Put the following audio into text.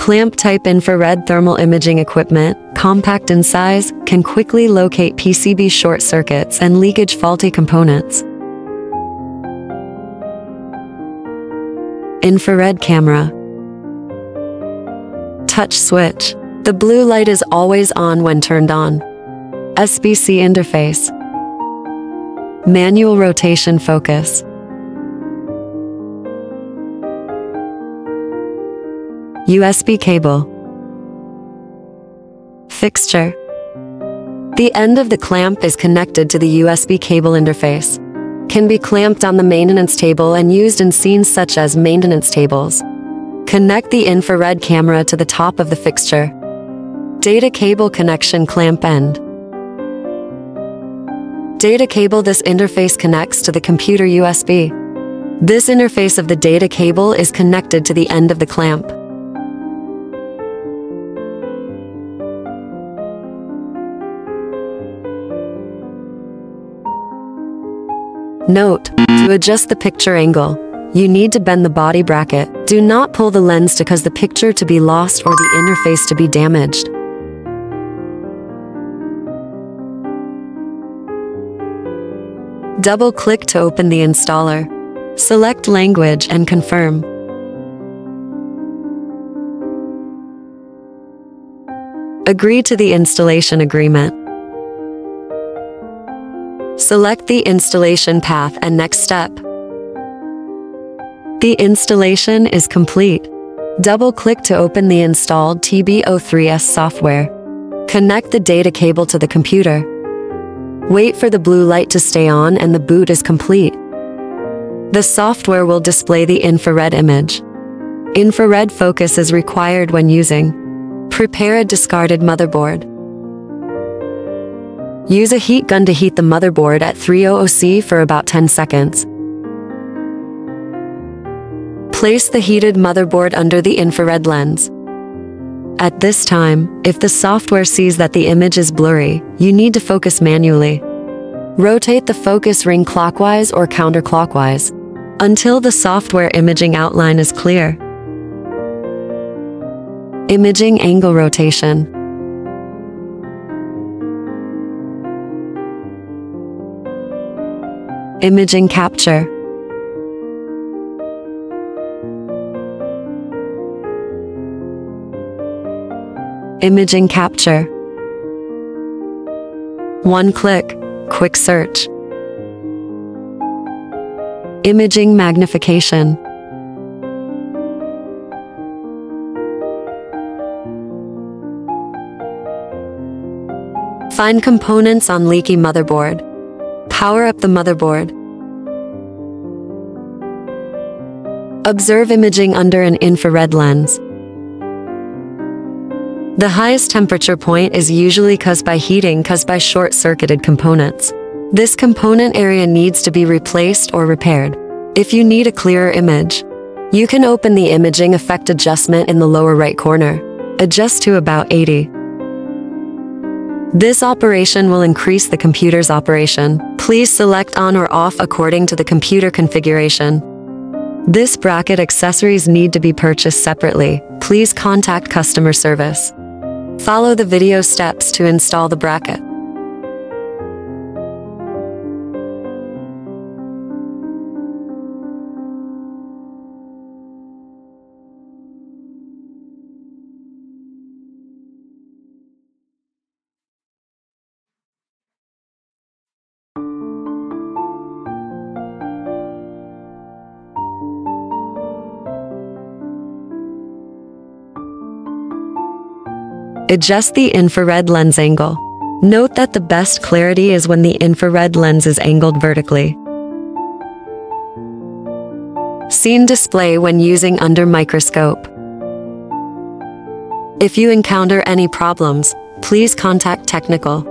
Clamp type infrared thermal imaging equipment, compact in size, can quickly locate PCB short circuits and leakage faulty components. Infrared camera. Touch switch. The blue light is always on when turned on. SBC interface. Manual rotation focus. USB cable. Fixture. The end of the clamp is connected to the USB cable interface. Can be clamped on the maintenance table and used in scenes such as maintenance tables. Connect the infrared camera to the top of the fixture. Data cable connection clamp end. Data cable. This interface connects to the computer USB. This interface of the data cable is connected to the end of the clamp. Note: to adjust the picture angle, you need to bend the body bracket. Do not pull the lens to cause the picture to be lost or the interface to be damaged. Double-click to open the installer. Select language and confirm. Agree to the installation agreement. Select the installation path and next step. The installation is complete. Double-click to open the installed TB-03S software. Connect the data cable to the computer. Wait for the blue light to stay on and the boot is complete. The software will display the infrared image. Infrared focus is required when using. Prepare a discarded motherboard. Use a heat gun to heat the motherboard at 300 C for about 10 seconds. Place the heated motherboard under the infrared lens. At this time, if the software sees that the image is blurry, you need to focus manually. Rotate the focus ring clockwise or counterclockwise until the software imaging outline is clear. Imaging angle rotation. Imaging capture. Imaging capture. One click, quick search. Imaging magnification. Find components on leaky motherboard. Power up the motherboard. Observe imaging under an infrared lens. The highest temperature point is usually caused by heating caused by short-circuited components. This component area needs to be replaced or repaired. If you need a clearer image, you can open the imaging effect adjustment in the lower right corner. Adjust to about 80. This operation will increase the computer's operation. Please select on or off according to the computer configuration. This bracket accessories need to be purchased separately. Please contact customer service. Follow the video steps to install the bracket. Adjust the infrared lens angle. Note that the best clarity is when the infrared lens is angled vertically. Scene display when using under microscope. If you encounter any problems, please contact technical.